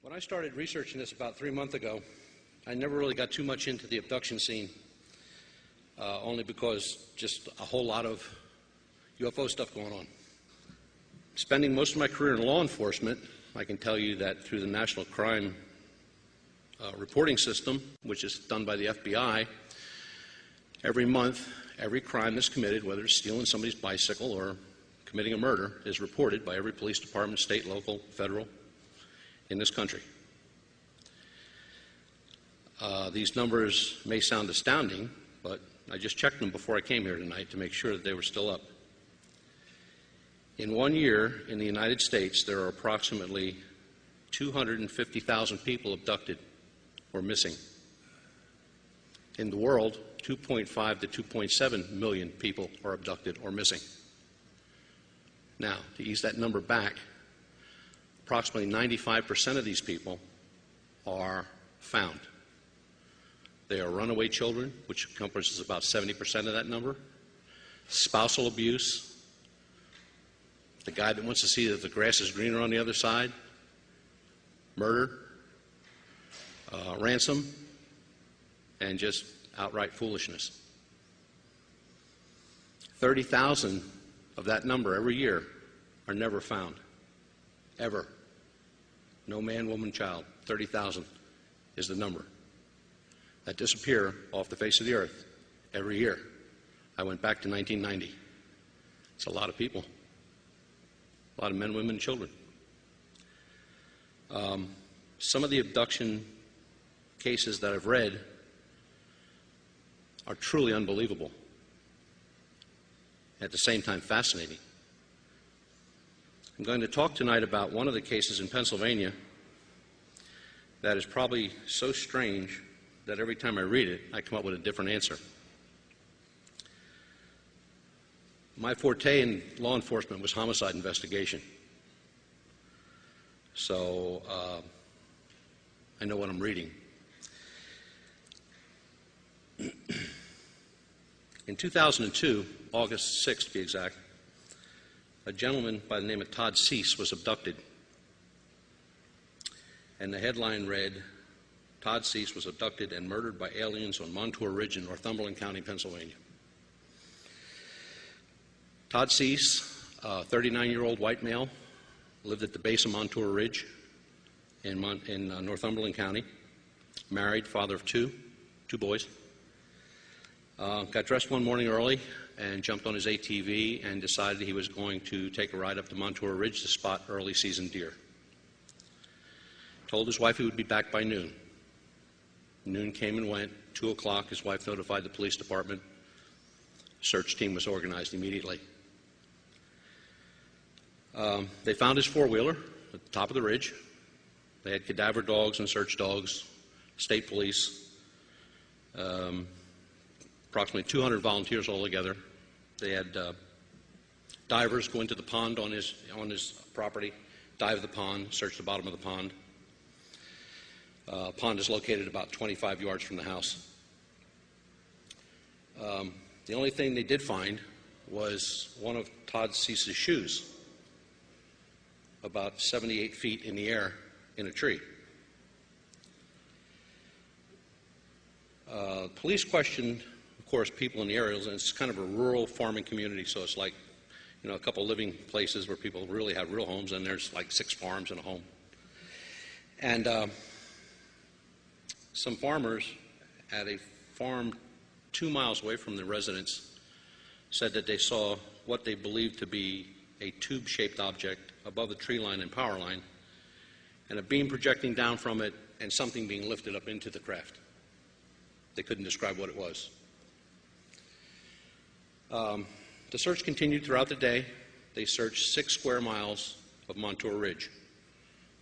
When I started researching this about 3 months ago, I never really got too much into the abduction scene, only because just a whole lot of UFO stuff going on. Spending most of my career in law enforcement, I can tell you that through the National Crime Reporting System, which is done by the FBI, every month, every crime that's committed, whether it's stealing somebody's bicycle or committing a murder, is reported by every police department, state, local, federal, in this country. These numbers may sound astounding, but I just checked them before I came here tonight to make sure that they were still up. In 1 year in the United States, there are approximately 250,000 people abducted or missing. In the world, 2.5 to 2.7 million people are abducted or missing. Now, to ease that number back, approximately 95% of these people are found. They are runaway children, which encompasses about 70% of that number. Spousal abuse, the guy that wants to see that the grass is greener on the other side, murder, ransom, and just outright foolishness. 30,000 of that number every year are never found, ever. No man, woman, child. 30,000 is the number that disappear off the face of the earth every year. I went back to 1990. It's a lot of people. A lot of men, women, and children. Some of the abduction cases that I've read are truly unbelievable. At the same time, fascinating. I'm going to talk tonight about one of the cases in Pennsylvania that is probably so strange that every time I read it, I come up with a different answer. My forte in law enforcement was homicide investigation. So I know what I'm reading. In 2002, August 6th to be exact, a gentleman by the name of Todd Cease was abducted. And the headline read, Todd Cease was abducted and murdered by aliens on Montour Ridge in Northumberland County, Pennsylvania. Todd Cease, a 39-year-old white male, lived at the base of Montour Ridge in Northumberland County, married, father of two boys. Got dressed one morning early and jumped on his ATV and decided he was going to take a ride up to Montour Ridge to spot early season deer. Told his wife he would be back by noon. Noon came and went. 2 o'clock, his wife notified the police department. Search team was organized immediately. They found his four-wheeler at the top of the ridge. They had cadaver dogs and search dogs, state police, approximately 200 volunteers altogether. They had divers go into the pond on his property, dive the pond, search the bottom of the pond. Pond is located about 25 yards from the house. The only thing they did find was one of Todd Cease's shoes, about 78 feet in the air in a tree. Police questioned, of course, people in the area, and it's kind of a rural farming community, so it's like, you know, a couple living places where people really have real homes, and there's like 6 farms and a home. And some farmers at a farm 2 miles away from the residence said that they saw what they believed to be a tube-shaped object above the tree line and power line, and a beam projecting down from it, and something being lifted up into the craft. They couldn't describe what it was. The search continued throughout the day. They searched 6 square miles of Montour Ridge.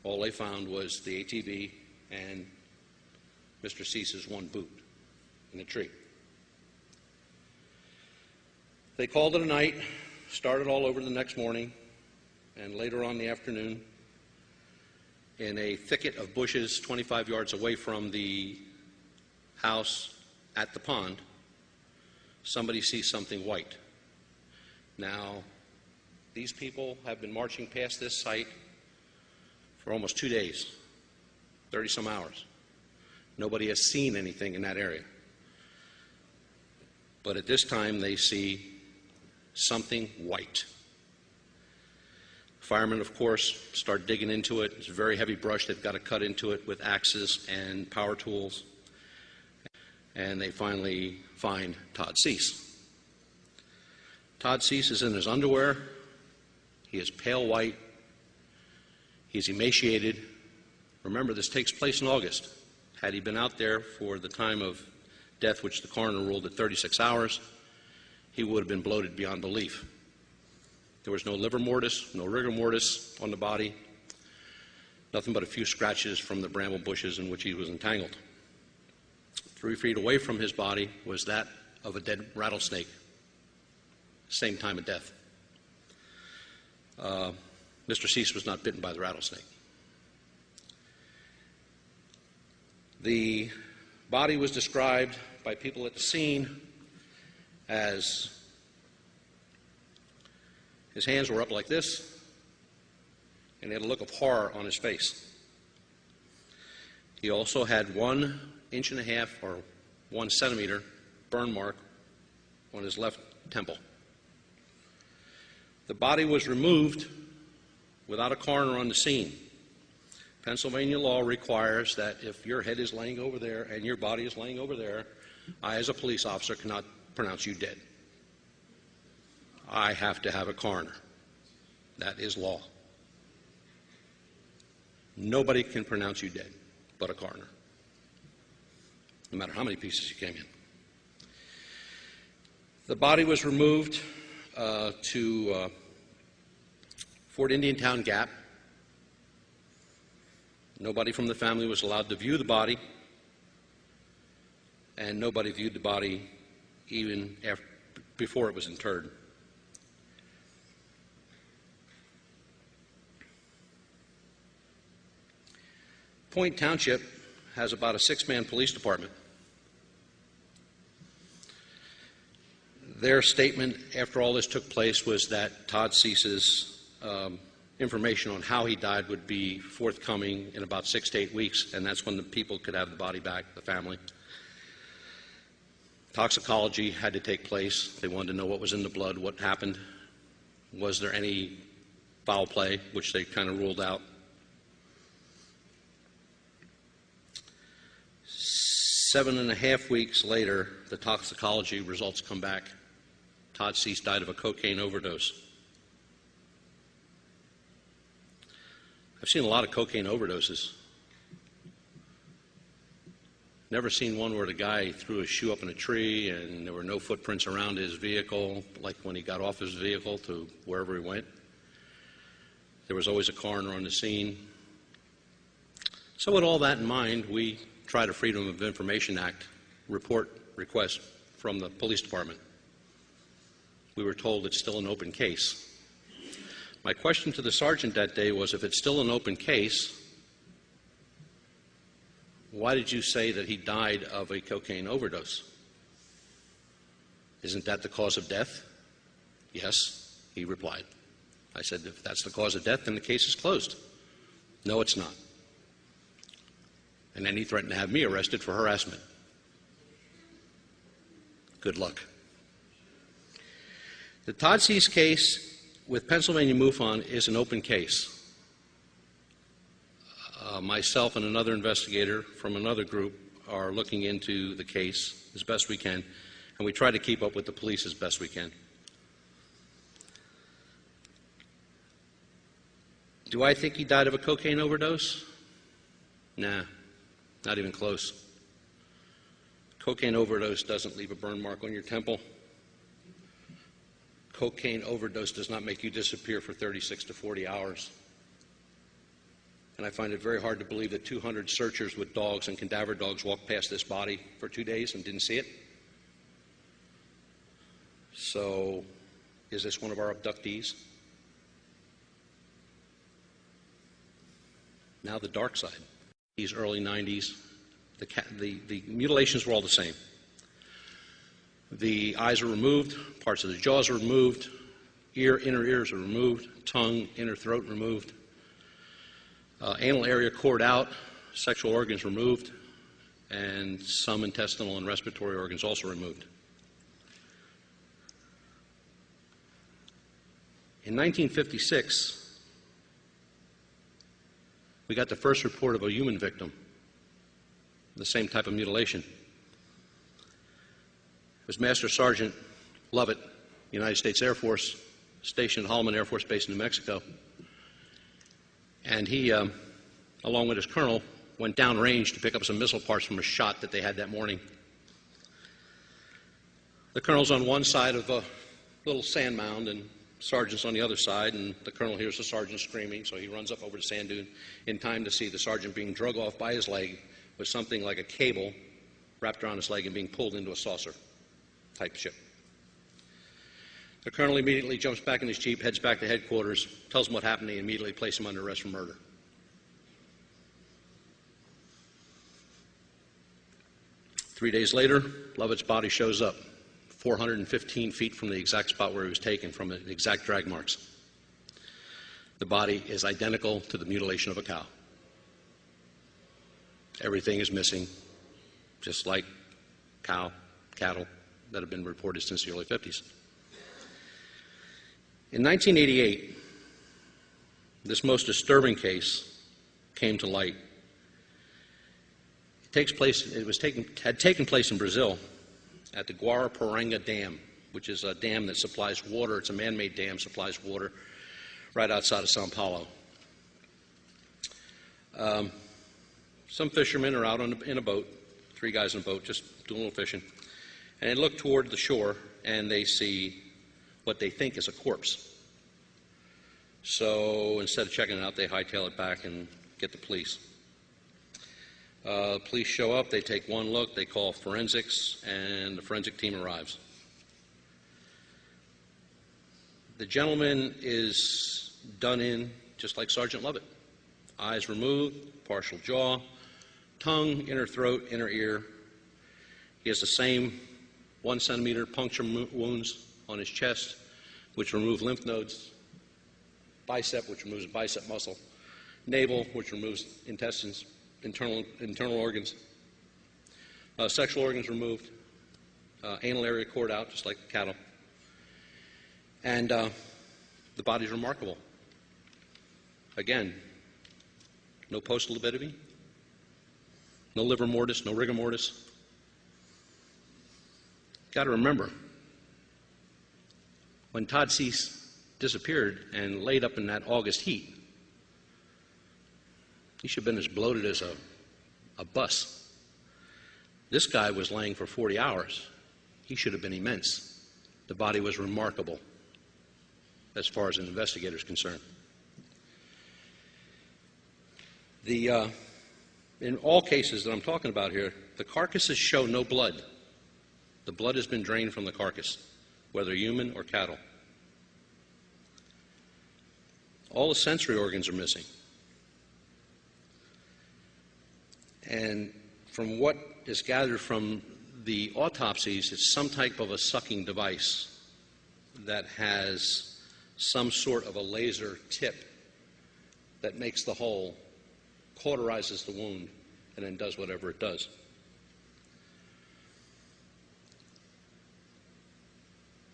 All they found was the ATV and Mr. Cease's one boot in the tree. They called it a night, started all over the next morning, and later on in the afternoon, in a thicket of bushes 25 yards away from the house at the pond, somebody sees something white. Now, these people have been marching past this site for almost 2 days. 30-some hours. Nobody has seen anything in that area. But at this time, they see something white. Firemen, of course, start digging into it. It's a very heavy brush. They've got to cut into it with axes and power tools. And they finally find Todd Cease. Todd Cease is in his underwear. He is pale white. He's emaciated. Remember, this takes place in August. Had he been out there for the time of death, which the coroner ruled at 36 hours, he would have been bloated beyond belief. There was no livor mortis, no rigor mortis on the body, nothing but a few scratches from the bramble bushes in which he was entangled. 3 feet away from his body was that of a dead rattlesnake, same time of death. Mr. Cease was not bitten by the rattlesnake. The body was described by people at the scene as his hands were up like this, and he had a look of horror on his face. He also had 1.5 inches or 1 centimeter burn mark on his left temple. The body was removed without a coroner on the scene. Pennsylvania law requires that if your head is laying over there and your body is laying over there, I, as a police officer, cannot pronounce you dead. I have to have a coroner. That is law. Nobody can pronounce you dead but a coroner, no matter how many pieces you came in. The body was removed to Fort Indiantown Gap. Nobody from the family was allowed to view the body, and nobody viewed the body even before it was interred. Point Township has about a 6-man police department. Their statement after all this took place was that Todd Cease's information on how he died would be forthcoming in about 6 to 8 weeks, and that's when the people could have the body back, the family. Toxicology had to take place. They wanted to know what was in the blood, what happened. Was there any foul play, which they kind of ruled out. 7.5 weeks later, the toxicology results come back. Todd Cease died of a cocaine overdose. I've seen a lot of cocaine overdoses. Never seen one where the guy threw his shoe up in a tree and there were no footprints around his vehicle, like when he got off his vehicle to wherever he went. There was always a coroner on the scene. So with all that in mind, we tried a Freedom of Information Act report request from the police department. We were told it's still an open case. My question to the sergeant that day was, if it's still an open case, why did you say that he died of a cocaine overdose? Isn't that the cause of death? Yes, he replied. I said, if that's the cause of death, then the case is closed. No, it's not. And then he threatened to have me arrested for harassment. Good luck. The Todd Cease case with Pennsylvania MUFON is an open case. Myself and another investigator from another group are looking into the case as best we can, and we try to keep up with the police as best we can. Do I think he died of a cocaine overdose? Nah, not even close. Cocaine overdose doesn't leave a burn mark on your temple. Cocaine overdose does not make you disappear for 36 to 40 hours. And I find it very hard to believe that 200 searchers with dogs and cadaver dogs walked past this body for 2 days and didn't see it. So, is this one of our abductees? Now the dark side. These early 90s, the mutilations were all the same. The eyes are removed, parts of the jaws are removed, inner ears are removed, tongue, inner throat removed, anal area cored out, sexual organs removed, and some intestinal and respiratory organs also removed. In 1956, we got the first report of a human victim, the same type of mutilation. It was Master Sergeant Lovett, United States Air Force, stationed at Holloman Air Force Base in New Mexico. And he, along with his colonel, went downrange to pick up some missile parts from a shot that they had that morning. The colonel's on one side of a little sand mound, and sergeant's on the other side, and the colonel hears the sergeant screaming, so he runs up over the sand dune in time to see the sergeant being drug off by his leg with something like a cable wrapped around his leg and being pulled into a saucer type ship. The colonel immediately jumps back in his jeep, heads back to headquarters, tells them what happened, and they immediately place him under arrest for murder. Three days later, Lovett's body shows up, 415 feet from the exact spot where he was taken, from the exact drag marks. The body is identical to the mutilation of a cow. Everything is missing, just like cattle that have been reported since the early 50s. In 1988, this most disturbing case came to light. Had taken place in Brazil at the Guaraparanga Dam, which is a dam that supplies water. It's a man-made dam, supplies water right outside of Sao Paulo. Some fishermen are out in a boat, 3 guys in a boat, just doing a little fishing, and they look toward the shore and they see what they think is a corpse. So instead of checking it out, they hightail it back and get the police. Police show up, they take one look, they call forensics, and the forensic team arrives. The gentleman is done in just like Sergeant Lovett. Eyes removed, partial jaw, tongue, inner throat, inner ear. He has the same 1 centimeter puncture wounds on his chest, which remove lymph nodes, bicep, which removes bicep muscle, navel, which removes intestines, internal organs, sexual organs removed, anal area cored out, just like cattle. And the body's remarkable. Again, no post-libidomy, no livor mortis, no rigor mortis. Got to remember, when Todd Cease disappeared and laid up in that August heat, he should have been as bloated as a bus. This guy was laying for 40 hours. He should have been immense. The body was remarkable as far as an investigator is concerned. In all cases that I'm talking about here, the carcasses show no blood. The blood has been drained from the carcass, whether human or cattle. All the sensory organs are missing. And from what is gathered from the autopsies, it's some type of a sucking device that has some sort of a laser tip that makes the hole, cauterizes the wound, and then does whatever it does.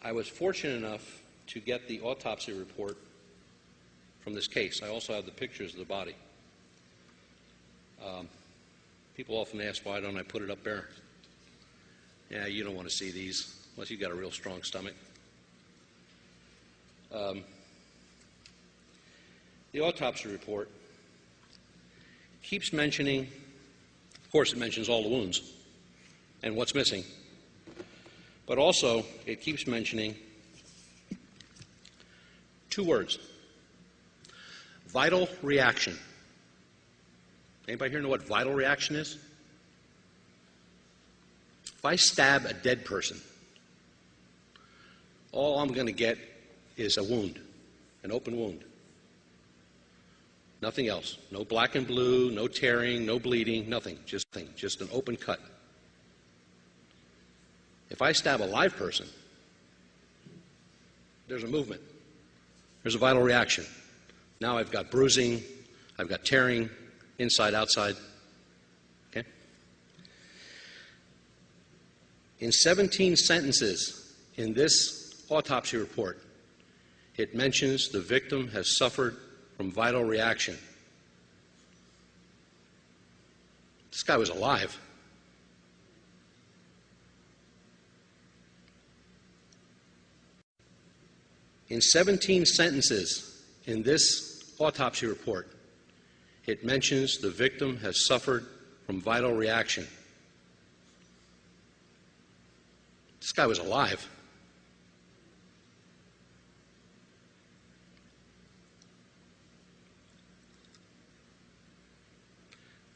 I was fortunate enough to get the autopsy report from this case. I also have the pictures of the body. People often ask, why don't I put it up there? Yeah, you don't want to see these unless you've got a real strong stomach. The autopsy report keeps mentioning, of course it mentions all the wounds and what's missing, but also it keeps mentioning 2 words: vital reaction. Anybody here know what vital reaction is? If I stab a dead person, all I'm going to get is a wound, an open wound. Nothing else. No black and blue, no tearing, no bleeding, nothing. Just an open cut. If I stab a live person, there's a movement. There's a vital reaction. Now I've got bruising, I've got tearing, inside, outside. In 17 sentences in this autopsy report, it mentions the victim has suffered from vital reaction. This guy was alive. In 17 sentences in this autopsy report, it mentions the victim has suffered from vital reaction. This guy was alive.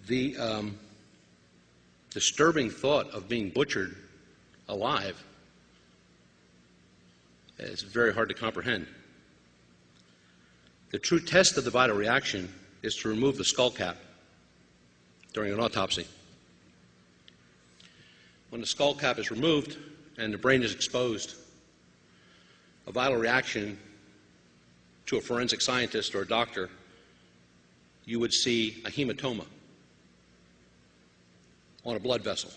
The disturbing thought of being butchered alive is very hard to comprehend. The true test of the vital reaction is to remove the skull cap during an autopsy. When the skull cap is removed and the brain is exposed, a vital reaction to a forensic scientist or a doctor, you would see a hematoma on a blood vessel.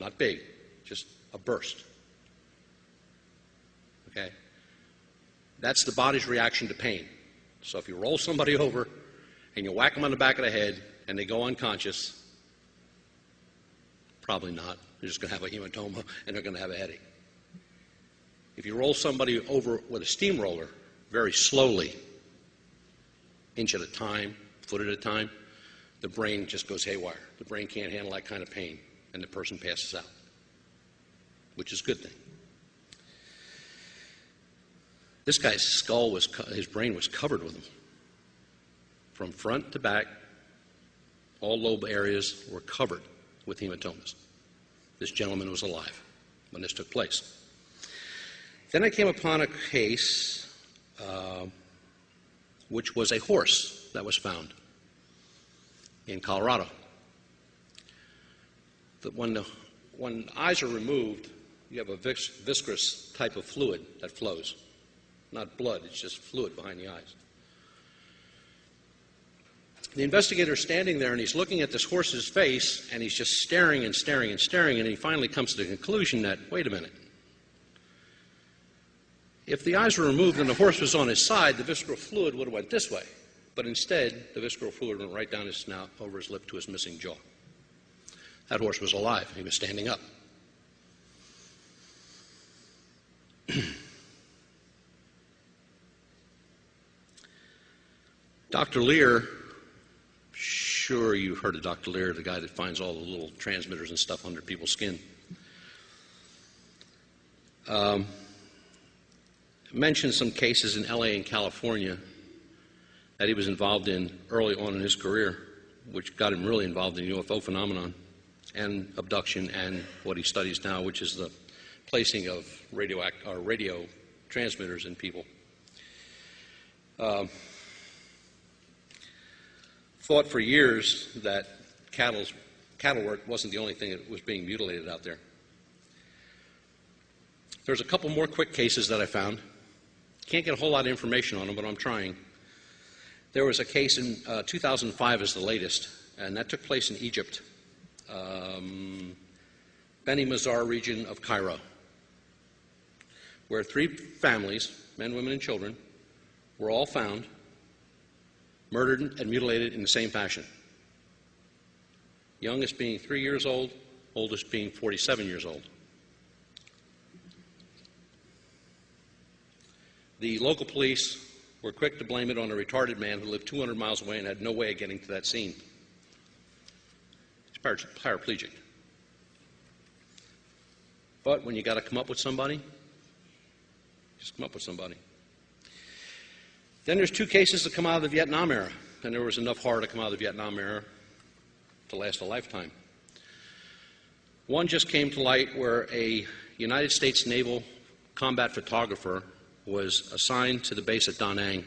Not big, just a burst. Okay? That's the body's reaction to pain. So if you roll somebody over and you whack them on the back of the head and they go unconscious, probably not. They're just going to have a hematoma and they're going to have a headache. If you roll somebody over with a steamroller very slowly, inch at a time, foot at a time, the brain just goes haywire. The brain can't handle that kind of pain, and the person passes out, which is a good thing. This guy's skull his brain was covered with them. From front to back, all lobe areas were covered with hematomas. This gentleman was alive when this took place. Then I came upon a case which was a horse that was found in Colorado. When eyes are removed, you have a viscous type of fluid that flows. Not blood, it's just fluid behind the eyes. The investigator's standing there and he's looking at this horse's face and he's just staring and staring and staring, and he finally comes to the conclusion that, wait a minute, if the eyes were removed and the horse was on his side, the visceral fluid would have went this way. But instead, the visceral fluid went right down his snout, over his lip to his missing jaw. That horse was alive. He was standing up. Dr. Lear, sure you've heard of Dr. Lear, the guy that finds all the little transmitters and stuff under people's skin. Mentioned some cases in LA and California that he was involved in early on in his career, which got him really involved in the UFO phenomenon and abduction and what he studies now, which is the placing of radio transmitters in people. Thought for years that cattle work wasn't the only thing that was being mutilated out there. There's a couple more quick cases that I found. Can't get a whole lot of information on them, but I'm trying. There was a case in 2005 is the latest, and that took place in Egypt, Beni Mazar region of Cairo, where 3 families, men, women, and children, were all found, murdered and mutilated in the same fashion. Youngest being 3 years old, oldest being 47 years old. The local police were quick to blame it on a retarded man who lived 200 miles away and had no way of getting to that scene. He's paraplegic. But when you got to come up with somebody, just come up with somebody. Then there's 2 cases that come out of the Vietnam era, and there was enough horror to come out of the Vietnam era to last a lifetime. One just came to light where a United States naval combat photographer was assigned to the base at Da Nang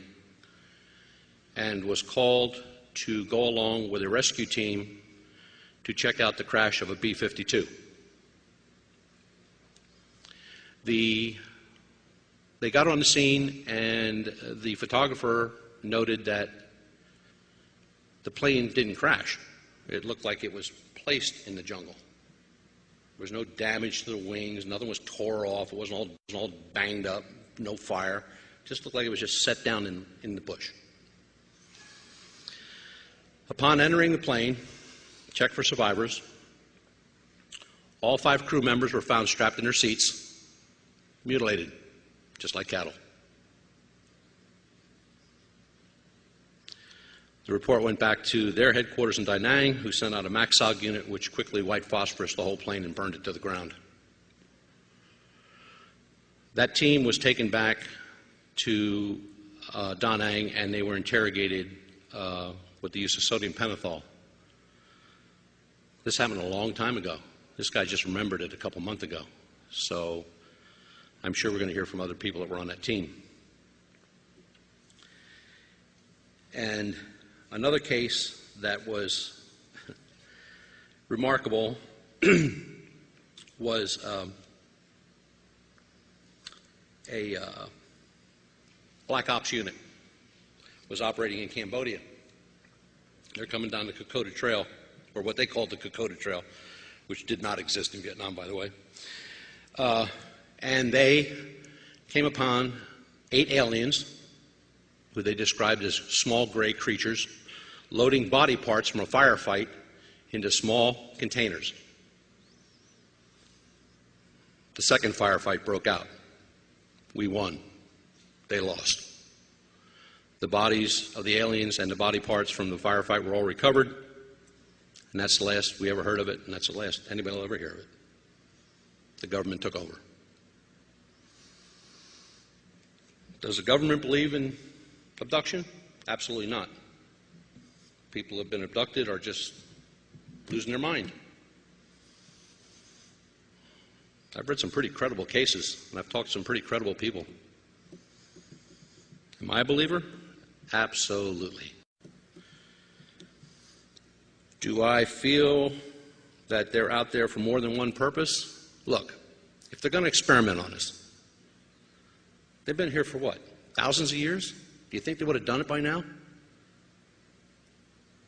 and was called to go along with a rescue team to check out the crash of a B-52. They got on the scene, and the photographer noted that the plane didn't crash. It looked like it was placed in the jungle. There was no damage to the wings. Nothing was tore off. It wasn't all banged up. No fire. Just looked like it was just set down in the bush. Upon entering the plane, checked for survivors. All 5 crew members were found strapped in their seats, mutilated, just like cattle. The report went back to their headquarters in Da Nang, who sent out a MAXOG unit, which quickly white phosphorused the whole plane and burned it to the ground. That team was taken back to Da Nang, and they were interrogated with the use of sodium pentothal. This happened a long time ago. This guy just remembered it a couple months ago. So I'm sure we're going to hear from other people that were on that team. And another case that was remarkable was a Black Ops unit was operating in Cambodia. They're coming down the Kokoda Trail, or what they called the Kokoda Trail, which did not exist in Vietnam, by the way. And they came upon 8 aliens, who they described as small gray creatures, loading body parts from a firefight into small containers. The second firefight broke out. We won. They lost. The bodies of the aliens and the body parts from the firefight were all recovered, and that's the last we ever heard of it, and that's the last anybody will ever hear of it. The government took over. Does the government believe in abduction? Absolutely not. People who have been abducted are just losing their mind. I've read some pretty credible cases, and I've talked to some pretty credible people. Am I a believer? Absolutely. Do I feel that they're out there for more than one purpose? Look, if they're going to experiment on us, they've been here for what? Thousands of years? Do you think they would have done it by now?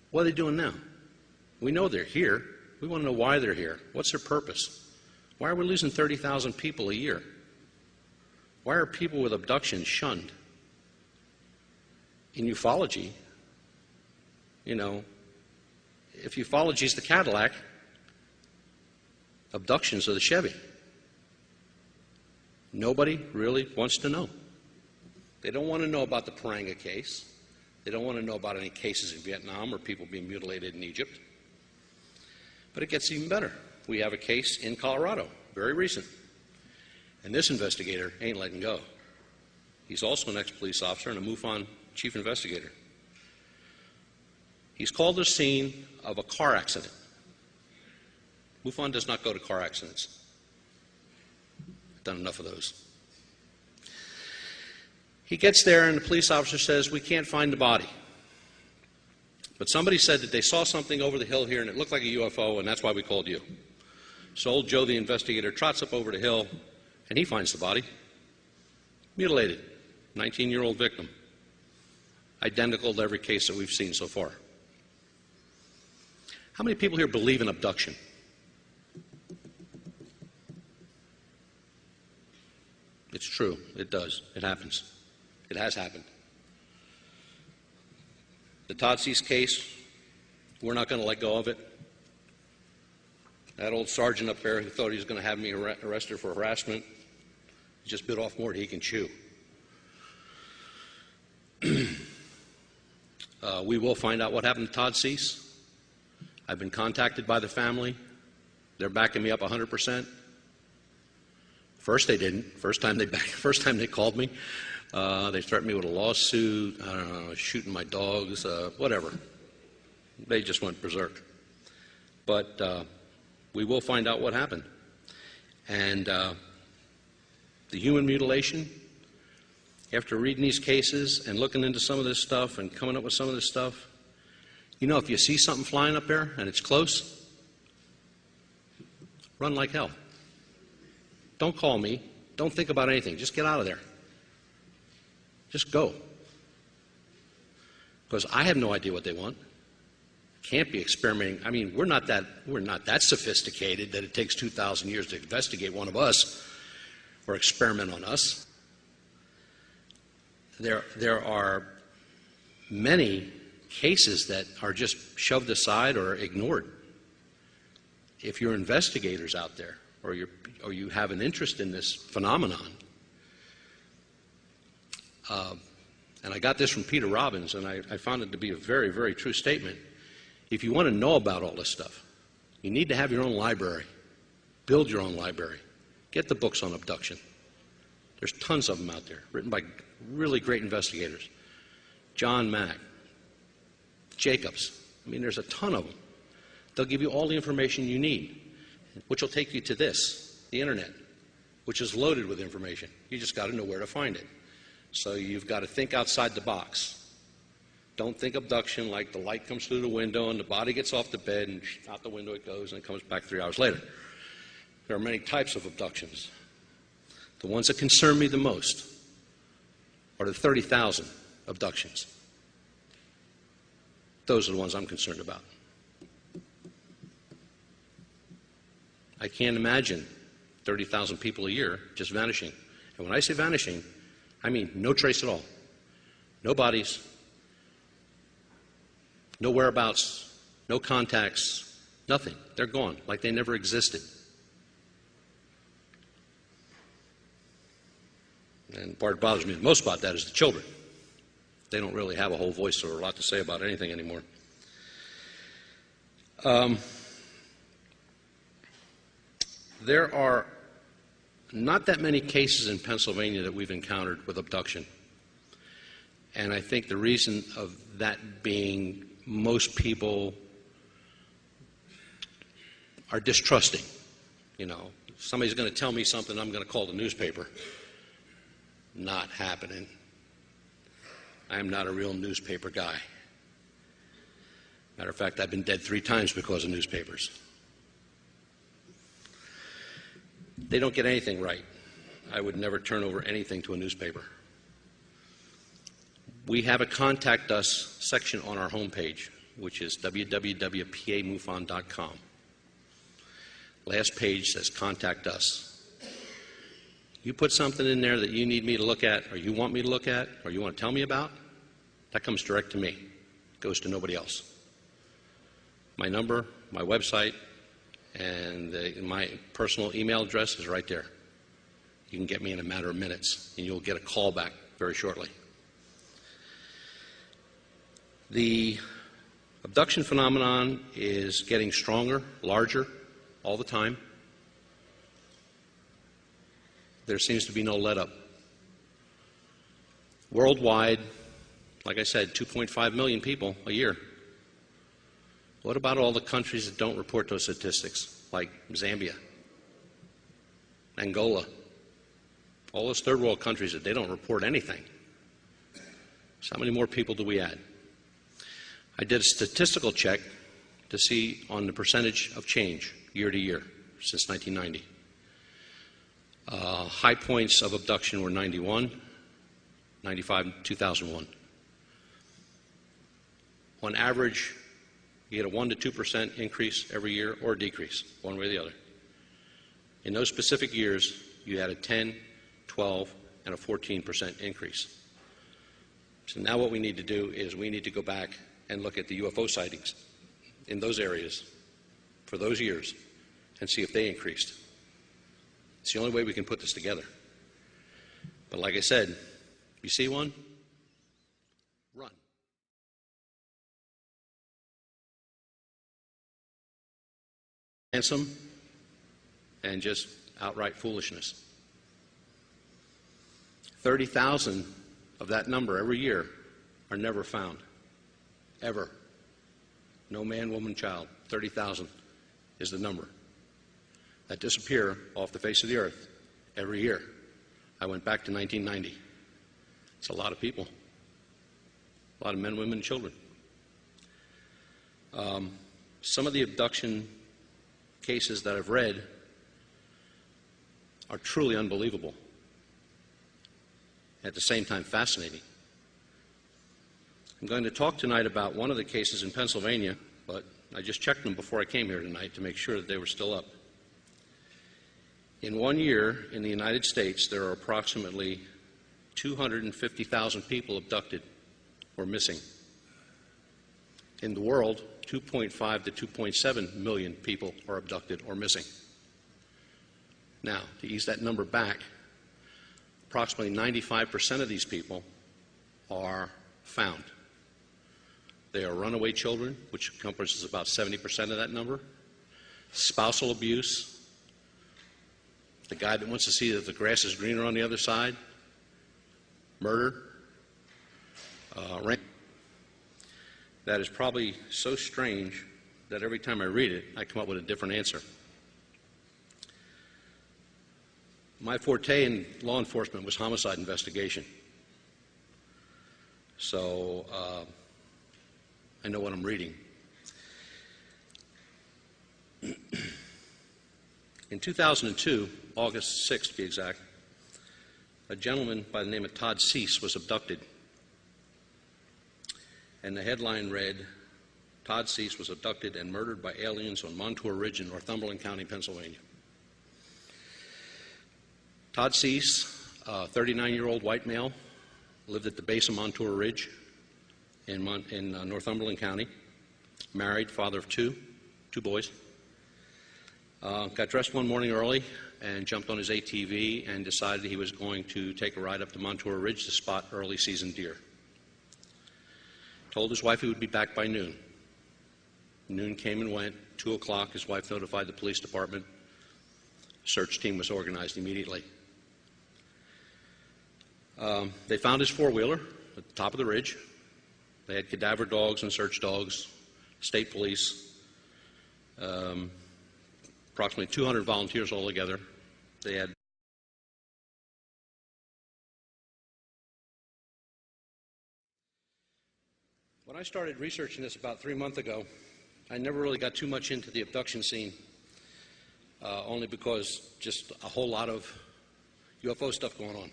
What are they doing now? We know they're here. We want to know why they're here. What's their purpose? Why are we losing 30,000 people a year? Why are people with abduction shunned? In ufology, you know, if ufology is the Cadillac, abductions are the Chevy. Nobody really wants to know. They don't want to know about the Paranga case. They don't want to know about any cases in Vietnam or people being mutilated in Egypt. But it gets even better. We have a case in Colorado, very recent. And this investigator ain't letting go. He's also an ex-police officer and a MUFON chief investigator. He's called the scene of a car accident. MUFON does not go to car accidents. I've done enough of those. He gets there and the police officer says, "We can't find the body. But somebody said that they saw something over the hill here and it looked like a UFO, and that's why we called you." So old Joe, the investigator, trots up over the hill and he finds the body. Mutilated. 19-year-old victim. Identical to every case that we've seen so far. How many people here believe in abduction? It's true. It does. It happens. It has happened. The Todse's case, we're not going to let go of it. That old sergeant up there who thought he was going to have me arrested for harassment, he just bit off more than he can chew. We will find out what happened to Todd Cease. I've been contacted by the family. They're backing me up 100%. First they didn't. First time they called me, they threatened me with a lawsuit. I don't know, shooting my dogs, whatever. They just went berserk. But we will find out what happened. And the human mutilation. After reading these cases and looking into some of this stuff and coming up with some of this stuff, you know, if you see something flying up there and it's close, run like hell. Don't call me. Don't think about anything. Just get out of there. Just go. Because I have no idea what they want. can't be experimenting. I mean, we're not that sophisticated that it takes 2,000 years to investigate one of us or experiment on us. There are many cases that are just shoved aside or ignored. If you're investigators out there, or you have an interest in this phenomenon, and I got this from Peter Robbins, and I found it to be a very, very true statement. If you want to know about all this stuff, you need to have your own library. Build your own library. Get the books on abduction. There's tons of them out there, written by really great investigators. John Mack, Jacobs. I mean, there's a ton of them. They'll give you all the information you need, which will take you to this, the internet, which is loaded with information. You just got to know where to find it. So you've got to think outside the box. Don't think abduction like the light comes through the window and the body gets off the bed and out the window it goes and it comes back 3 hours later. There are many types of abductions. The ones that concern me the most are the 30,000 abductions. Those are the ones I'm concerned about. I can't imagine 30,000 people a year just vanishing. And when I say vanishing, I mean no trace at all. No bodies, no whereabouts, no contacts, nothing. They're gone, like they never existed. And the part that bothers me the most about that is the children. They don't really have a whole voice or a lot to say about anything anymore. There are not that many cases in Pennsylvania that we've encountered with abduction. And I think the reason of that being most people are distrusting. You know, if somebody's going to tell me something, I'm going to call the newspaper. Not happening. I am not a real newspaper guy. Matter of fact, I've been dead 3 times because of newspapers. They don't get anything right. I would never turn over anything to a newspaper. We have a Contact Us section on our homepage, which is www.pamufon.com. Last page says Contact Us. You put something in there that you need me to look at, or you want me to look at, or you want to tell me about, that comes direct to me. It goes to nobody else. My number, my website, and my personal email address is right there. You can get me in a matter of minutes, and you'll get a call back very shortly. The abduction phenomenon is getting stronger, larger, all the time. There seems to be no let-up. Worldwide, like I said, 2.5 million people a year. What about all the countries that don't report those statistics, like Zambia, Angola, all those third world countries that they don't report anything? So how many more people do we add? I did a statistical check to see on the percentage of change year to year since 1990. High points of abduction were 91, 95, 2001. On average, you get a 1 to 2% increase every year or decrease, one way or the other. In those specific years, you had a 10, 12, and a 14% increase. So now what we need to do is we need to go back and look at the UFO sightings in those areas for those years and see if they increased. It's the only way we can put this together. But like I said, you see one? Run. Handsome and just outright foolishness. 30,000 of that number every year are never found. Ever. No man, woman, child. 30,000 is the number that disappear off the face of the earth every year. I went back to 1990. It's a lot of people. A lot of men, women, and children. Some of the abduction cases that I've read are truly unbelievable. At the same time, fascinating. I'm going to talk tonight about one of the cases in Pennsylvania but I just checked them before I came here tonight to make sure that they were still up. In 1 year in the United States, there are approximately 250,000 people abducted or missing. In the world, 2.5 to 2.7 million people are abducted or missing. Now, to ease that number back, approximately 95% of these people are found. They are runaway children, which encompasses about 70% of that number. Spousal abuse, the guy that wants to see that the grass is greener on the other side, murder, rape. That is probably so strange that every time I read it, I come up with a different answer. My forte in law enforcement was homicide investigation. So I know what I'm reading. In 2002, August 6th to be exact, a gentleman by the name of Todd Cease was abducted. And the headline read, "Todd Cease was abducted and murdered by aliens on Montour Ridge in Northumberland County, Pennsylvania." Todd Cease, a 39-year-old white male, lived at the base of Montour Ridge in Northumberland County, married, father of two boys. Got dressed one morning early and jumped on his ATV and decided he was going to take a ride up to Montour Ridge to spot early season deer. Told his wife he would be back by noon. Noon came and went. 2 o'clock, his wife notified the police department. Search team was organized immediately. They found his four-wheeler at the top of the ridge. They had cadaver dogs and search dogs, state police, approximately 200 volunteers altogether. They had When I started researching this about 3 months ago, I never really got too much into the abduction scene, only because just a whole lot of UFO stuff going on.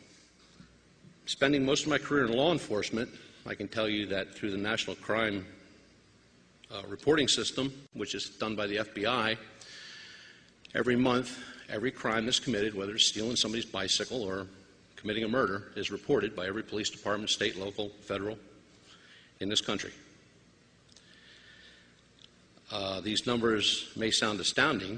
Spending most of my career in law enforcement, I can tell you that through the National Crime Reporting System, which is done by the FBI, every month, every crime that's committed, whether it's stealing somebody's bicycle or committing a murder, is reported by every police department, state, local, federal, in this country. These numbers may sound astounding,